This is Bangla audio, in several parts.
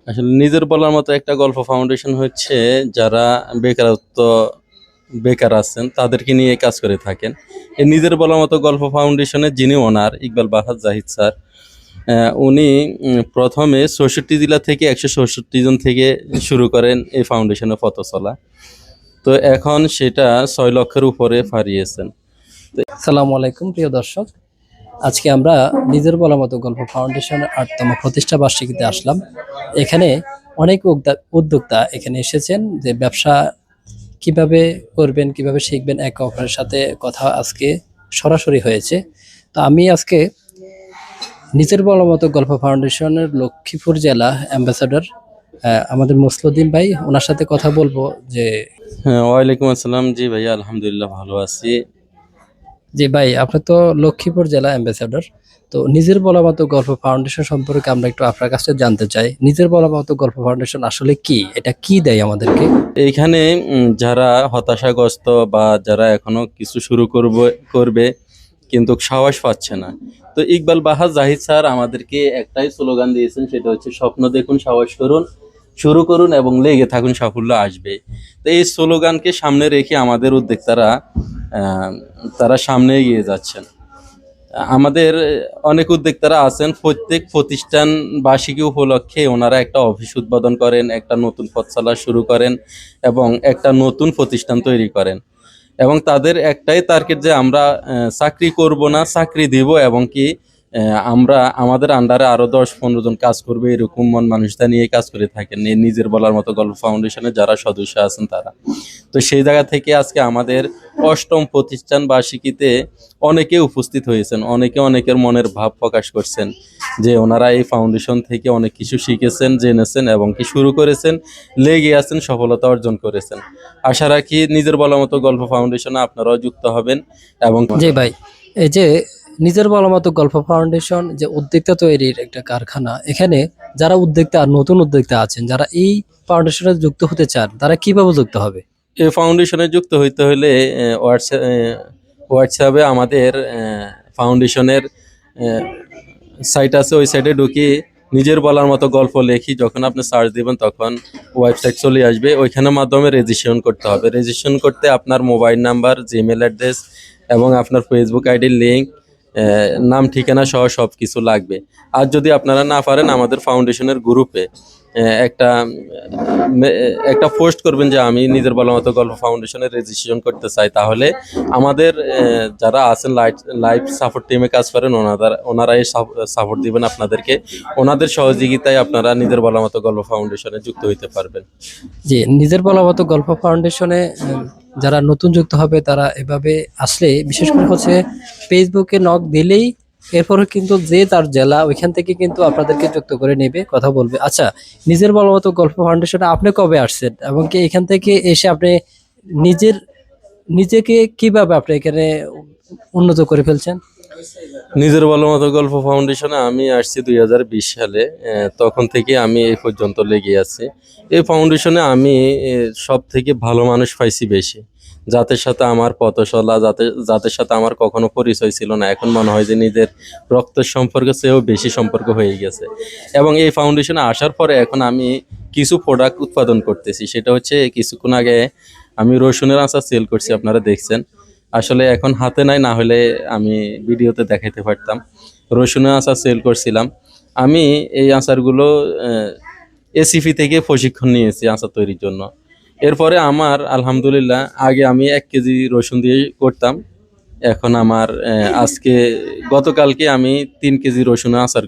আসলে নিজের বলার মতো একটা গল্প ফাউন্ডেশন হচ্ছে যারা বেকার আছেন তাদেরকে নিয়ে কাজ করে থাকেন। এই নিজের বলার মতো গল্প ফাউন্ডেশনের যিনি ওনার ইকবাল বাহার জাহিদ স্যার, উনি প্রথমে ৬৪ জেলা থেকে ১৬৬ জন থেকে শুরু করেন এই ফাউন্ডেশনের পথ চলা। তো এখন সেটা ৬ লক্ষের উপরে ফারিয়েছেন। সালামু আলাইকুম প্রিয় দর্শক, আজকে আমরা নিজের বলার মতো গল্প ফাউন্ডেশনের ৮তম প্রতিষ্ঠা বার্ষিকীতে আসলাম। এখানে অনেক উদ্যোক্তা এখানে এসেছেন যে ব্যবসা কিভাবে করবেন, কিভাবে শিখবেন, একে অপরের সাথে কথা আজকে সরাসরি হয়েছে। তো আমি আজকে নিজের বলার মতো গল্প ফাউন্ডেশনের লক্ষ্মীপুর জেলা অ্যাম্বাসাডর আমাদের মুসলুদ্দিন ভাই, ওনার সাথে কথা বলবো যে হ্যাঁ, ওয়ালাইকুম আসসালাম। জি ভাইয়া, আলহামদুলিল্লাহ ভালো আছি। জি ভাই, আপনি তো লক্ষ্মীপুর জেলা অ্যাম্বাসাডর। তো নিজের বলা মতো গল্প ফাউন্ডেশন সম্পর্কে আমরা একটু আপনার কাছে জানতে চাই। নিজের বলা মতো গল্প ফাউন্ডেশন আসলে কি, এটা কি দেয় আমাদেরকে? এইখানে যারা হতাশাগ্রস্ত বা যারা এখনো কিছু শুরু করবে কিন্তু সাহস পাচ্ছে না, তো ইকবাল বাহার জাহিদ স্যার আমাদেরকে একটাই স্লোগান দিয়েছেন, সেটা হচ্ছে স্বপ্ন দেখুন, সাহস করুন, শুরু করুন এবং লেগে থাকুন, সাফল্য আসবে। তো এই স্লোগানকে সামনে রেখে আমাদের উদ্যোক্তারা তারা সামনে এগিয়ে যাচ্ছেন। আমাদের অনেক উদ্যোক্তারা আছেন, প্রত্যেক প্রতিষ্ঠান বার্ষিকী উপলক্ষে ওনারা একটা অফিস উদ্বোধন করেন, একটা নতুন পথ চলা শুরু করেন এবং একটা নতুন প্রতিষ্ঠান তৈরি করেন। এবং তাদের একটাই টার্গেট যে আমরা চাকরি করব না, চাকরি দিব, এবং কি আমরা আমাদের আন্ডারে আরো ১০-১৫ জন কাজ করবে, এরকম মন মানুষটা নিয়ে কাজ করে থাকেন এই নিজের বলার মতো গল্প ফাউন্ডেশনে যারা সদস্য আছেন তারা। তো সেই জায়গা থেকে আজকে আমাদের ৮ম প্রতিষ্ঠান বার্ষিকীতে অনেকে উপস্থিত হয়েছেন, অনেকে অনেকের মনের ভাব প্রকাশ করছেন যে ওনারা এই ফাউন্ডেশন থেকে অনেক কিছু শিখেছেন, জেনেছেন এবং কি শুরু করেছেন, লেগে আছেন, সফলতা অর্জন করেছেন। আশা রাখি নিজের বলার মতো গল্প ফাউন্ডেশনে আপনারাও যুক্ত হবেন। এবং জি ভাই, এই যে নিজের বলার মতো গল্প ফাউন্ডেশন যে উদ্যোক্তা তৈরির একটা কারখানা, এখানে যারা উদ্যোক্তা নতুন উদ্যোক্তা আছেন, যারা এই ফাউন্ডেশনে যুক্ত হতে চান, তারা কিভাবে যুক্ত হবে? এই ফাউন্ডেশনে যুক্ত হইতে হলে হোয়াটসঅ্যাপে আমাদের ফাউন্ডেশনের সাইট আছে, ওই সাইটে ঢুকি নিজের বলার মতো গল্প লেখি, যখন আপনি সার্চ দিবেন তখন ওয়েবসাইট চলে আসবে। ওইখানের মাধ্যমে রেজিস্ট্রেশন করতে হবে। রেজিস্ট্রেশন করতে আপনার মোবাইল নাম্বার, জিমেল অ্যাড্রেস এবং আপনার ফেসবুক আইডির লিঙ্ক, নাম, ঠিকানা সহ সব কিছু লাগবে। আর যদি আপনারা না পারেন, আমাদের ফাউন্ডেশনের গ্রুপে একটা একটা পোস্ট করবেন যে আমি নিজের বলার মতো গল্প ফাউন্ডেশনের রেজিস্ট্রেশন করতে চাই, তাহলে আমাদের যারা আছেন লাইভ সাপোর্ট টিমে কাজ করেন ওনারাই সাপোর্ট দিবেন আপনাদেরকে। ওনাদের সহযোগিতায় আপনারা নিজের বলার মতো গল্প ফাউন্ডেশনে যুক্ত হইতে পারবেন। জি, নিজের বলার মতো গল্প ফাউন্ডেশনে যারা নতুন যুক্ত হবে তারা এভাবে আসলে, বিশেষ করে হচ্ছে ফেসবুকে নক দিলেই এরপরে কিন্তু যে তার জেলা ওইখান থেকে কিন্তু আপনাদেরকে যুক্ত করে নেবে, কথা বলবে। আচ্ছা, নিজের বলার মতো গল্প ফাউন্ডেশনে আপনি কবে আসছেন এবং কি এখান থেকে এসে আপনি নিজের নিজেকে কিভাবে আপনি এখানে উন্নত করে ফেলছেন? নিজের বলার মতো গল্প ফাউন্ডেশনে আমি আসছি ২০২০ সালে। তখন থেকে আমি এই পর্যন্ত লেগে আছি। এই ফাউন্ডেশনে আমি সব থেকে ভালো মানুষ পাইছি বেশি, যাদের সাথে আমার পথ চলা, যাদের সাথে আমার কখনো পরিচয় ছিল না, এখন মনে হয় যে নিজের রক্তের সম্পর্ক চেয়েও বেশি সম্পর্ক হয়ে গেছে। এবং এই ফাউন্ডেশনে আসার পরে এখন আমি কিছু প্রোডাক্ট উৎপাদন করতেছি। সেটা হচ্ছে কিছুক্ষণ আগে আমি রসুনের আচার সেল করছি, আপনারা দেখছেন। আসলে এখন হাতে নাই, না হলে আমি ভিডিওতে দেখাইতে পারতাম। রসুনের আচার সেল করছিলাম আমি। এই আচারগুলো এসিপি থেকে প্রশিক্ষণ নিয়েছি আচার তৈরির জন্য। এরপরে আমার আলহামদুলিল্লাহ, আগে আমি ১ কেজি রসুন দিয়ে করতাম, এখন আমার গতকালকে আমি ৩ কেজি রসুনের আচার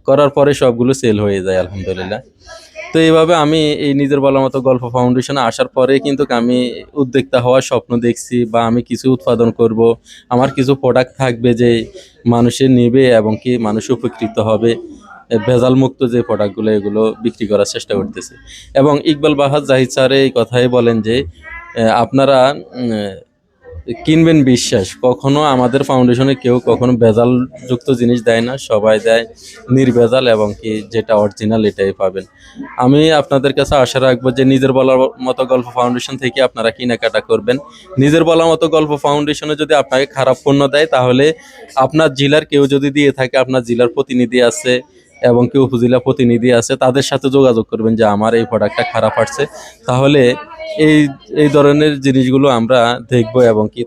করার পরে সবগুলো সেল হয়ে যায় আলহামদুলিল্লাহ। তো এইভাবে আমি এই নিজের বলার মতো গল্প ফাউন্ডেশনে আসার পরে কিন্তু আমি উদ্যোক্তা হওয়ার স্বপ্ন দেখছি, বা আমি কিছু উৎপাদন করব, আমার কিছু প্রোডাক্ট থাকবে যে মানুষের নেবে এবং কি মানুষ উপকৃত হবে। ভেজাল মুক্ত যে প্রোডাক্টগুলো, এগুলো বিক্রি করার চেষ্টা করতেছি। এবং ইকবাল বাহার জাহিদ স্যার এই কথাই বলেন যে আপনারা কিনবেন বিশ্বাস, কখনো আমাদের ফাউন্ডেশনে কেউ কখনো ভেজাল যুক্ত জিনিস দেয় না, সবাই দেয় নির্ভেজাল এবং কি যেটা অরিজিনাল এটাই পাবেন। আমি আপনাদের কাছে আশা রাখবো যে নিজের বলার মতো গল্প ফাউন্ডেশন থেকে আপনারা কেনাকাটা করবেন। নিজের বলার মতো গল্প ফাউন্ডেশনে যদি আপনাকে খারাপ পণ্য দেয়, তাহলে আপনার জেলার কেউ যদি দিয়ে থাকে, আপনার জেলার প্রতিনিধি আছে, এবং কি উপজেলা প্রতিনিধি আছে, তাদের সাথে যোগাযোগ করবেন যে আমার এই প্রোডাক্টটা খারাপ আসছে। তাহলে এই এই ধরনের জিনিসগুলো আমরা দেখব এবং কি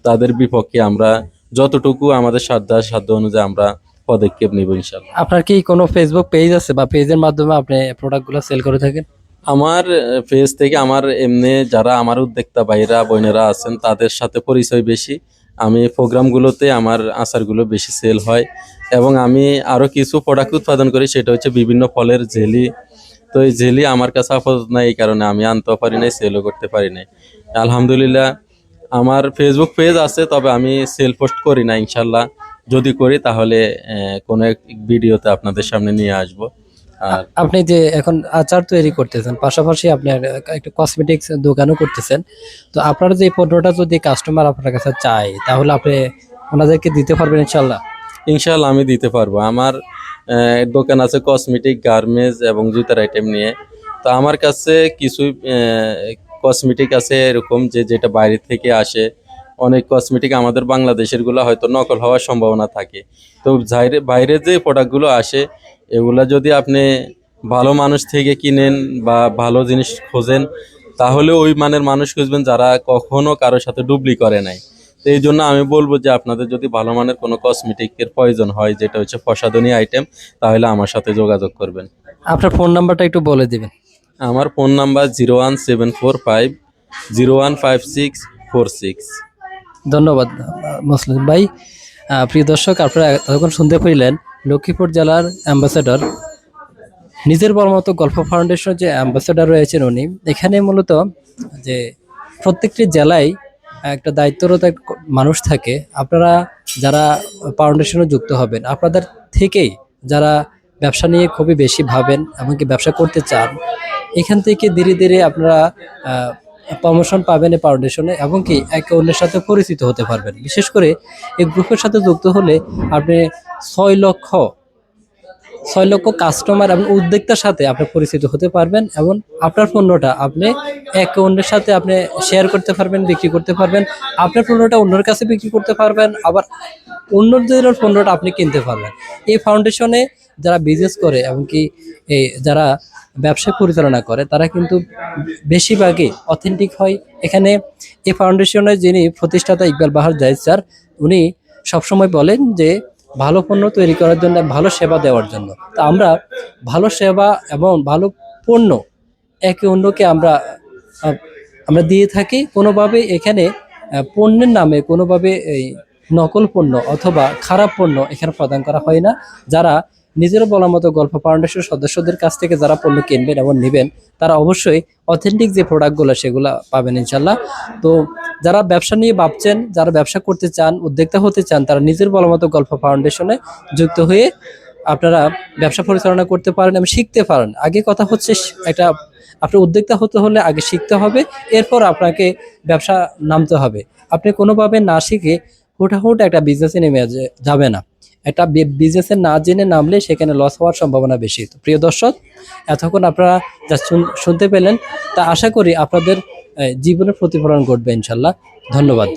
তাদের বিপক্ষে আমরা যতটুকু আমাদের সাধ্য অনুযায়ী আমরা পদক্ষেপ নিব ইনশাল্লাহ। আপনার কি কোনো ফেসবুক পেজ আছে বা পেজের মাধ্যমে আপনি প্রোডাক্টগুলো সেল করে থাকেন? আমার পেজ থেকে আমার এমনি যারা আমার উদ্যোক্তা ভাইরা বোনেরা আছেন তাদের সাথে পরিচয় বেশি। আমি প্রোগ্রামগুলোতে আমার আচারগুলো বেশি সেল হয় এবং আমি আরও কিছু প্রোডাক্ট উৎপাদন করি, সেটা হচ্ছে বিভিন্ন ফলের জেলি। তো এই জেলি আমার কাছে আপাতত নাই, এই কারণে আমি আনতেও পারি নাই, সেলও করতে পারি নাই। আলহামদুলিল্লাহ আমার ফেসবুক পেজ আছে, তবে আমি সেল পোস্ট করি না। ইনশাল্লাহ যদি করি তাহলে কোনো এক ভিডিওতে আপনাদের সামনে নিয়ে আসব। আর আপনি যে এখন আচার তৈরি করতেছেন, পাশাপাশি আপনি একটা কসমেটিক্স দোকানও করতেছেন, তো আপনার যে পণ্যটা যদি কাস্টমার আপনার কাছে চায় তাহলে আপনি ওনাদেরকে দিতে পারবেন ইনশাল্লাহ? ইনশাল্লাহ আমি দিতে পারবো। আমার দোকান আছে কসমেটিক, গার্মেন্টস এবং জুতার আইটেম নিয়ে। তো আমার কাছে কিছু কসমেটিক আছে এরকম যেটা বাইরে থেকে আসে। অনেক কসমেটিক আমাদের বাংলাদেশের গুলো হয়তো নকল হওয়ার সম্ভাবনা থাকে। তো বাইরে যে প্রোডাক্টগুলো আসে এগুলা যদি আপনি ভালো মানুষ থেকে কিনেন বা ভালো জিনিস খোঁজেন, তাহলে ওই মানের মানুষ খুঁজবেন যারা কখনো কারোর সাথে ডুবলি করে নাই। তো এই জন্য আমি বলবো যে আপনাদের যদি ভালো মানের কোনো কসমেটিকের প্রয়োজন হয়, যেটা হচ্ছে প্রসাধনী আইটেম, তাহলে আমার সাথে যোগাযোগ করবেন। আপনার ফোন নাম্বারটা একটু বলে দিবেন। আমার ফোন নাম্বার 01745 015646। ধন্যবাদ মুসলিম ভাই। প্রিয় দর্শক, আপনারা এতক্ষণ শুনতে পেলেন লক্ষ্মীপুর জেলার অ্যাম্বাসেডর, নিজের বলার মতো গল্প ফাউন্ডেশনের যে অ্যাম্বাসেডর রয়েছেন উনি। এখানে মূলত যে প্রত্যেকটি জেলায় একটা দায়িত্বরত মানুষ থাকে। আপনারা যারা ফাউন্ডেশনে যুক্ত হবেন, আপনাদের থেকেই যারা ব্যবসা নিয়ে খুবই বেশি ভাবেন এমনকি ব্যবসা করতে চান, এখান থেকে ধীরে ধীরে আপনারা প্রমোশন পাবেন এই ফাউন্ডেশনে এবং কি একে অন্যের সাথে পরিচিত হতে পারবেন। বিশেষ করে এই গ্রুপের সাথে যুক্ত হলে আপনি 6 লক্ষ কাস্টমার এবং উদ্যোক্তার সাথে আপনি পরিচিত হতে পারবেন এবং আপনার পণ্যটা আপনি একে অন্যের সাথে আপনি শেয়ার করতে পারবেন, বিক্রি করতে পারবেন। আপনার পণ্যটা অন্যের কাছে বিক্রি করতে পারবেন, আবার অন্যদের পণ্যটা আপনি কিনতে পারবেন। এই ফাউন্ডেশনে যারা বিজনেস করে এমনকি এই যারা ব্যবসা পরিচালনা করে তারা কিন্তু বেশিরভাগই অথেন্টিক হয়। এখানে এই ফাউন্ডেশনের যিনি প্রতিষ্ঠাতা ইকবাল বাহার জাহিদ স্যার, উনি সবসময় বলেন যে ভালো পণ্য তৈরি করার জন্য, ভালো সেবা দেওয়ার জন্য। তো আমরা ভালো সেবা এবং ভালো পণ্য একে অন্যকে আমরা দিয়ে থাকি। কোনোভাবে এখানে পণ্যের নামে কোনোভাবে এই নকল পণ্য অথবা খারাপ পণ্য এখানে প্রদান করা হয় না। যারা নিজের বলার মতো গল্প ফাউন্ডেশন সদস্যদের কাছ থেকে যারা পণ্য কিনবেন এবং নেবেন, তারা অবশ্যই অথেন্টিক যে প্রোডাক্টগুলো সেগুলো পাবেন ইনশাল্লাহ। তো যারা ব্যবসা নিয়ে ভাবছেন, যারা ব্যবসা করতে চান, উদ্যোক্তা হতে চান, তারা নিজের বলার মতো গল্প ফাউন্ডেশনে যুক্ত হয়ে আপনারা ব্যবসা পরিচালনা করতে পারেন এবং শিখতে পারেন। আগে কথা হচ্ছে একটা আপনার উদ্যোক্তা হতে হলে আগে শিখতে হবে, এরপর আপনাকে ব্যবসা নামতে হবে। আপনি কোনোভাবে না শিখে হুটহাট একটা বিজনেসে নেমে যাবে না। একটা বিজনেসে না জেনে নামলে সেখানে লস হওয়ার সম্ভাবনা বেশি। তো প্রিয় দর্শক, এতক্ষণ আপনারা যা শুনতে পেলেন তা আশা করি আপনাদের জীবনে প্রতিফলন ঘটবে ইনশাল্লাহ। ধন্যবাদ।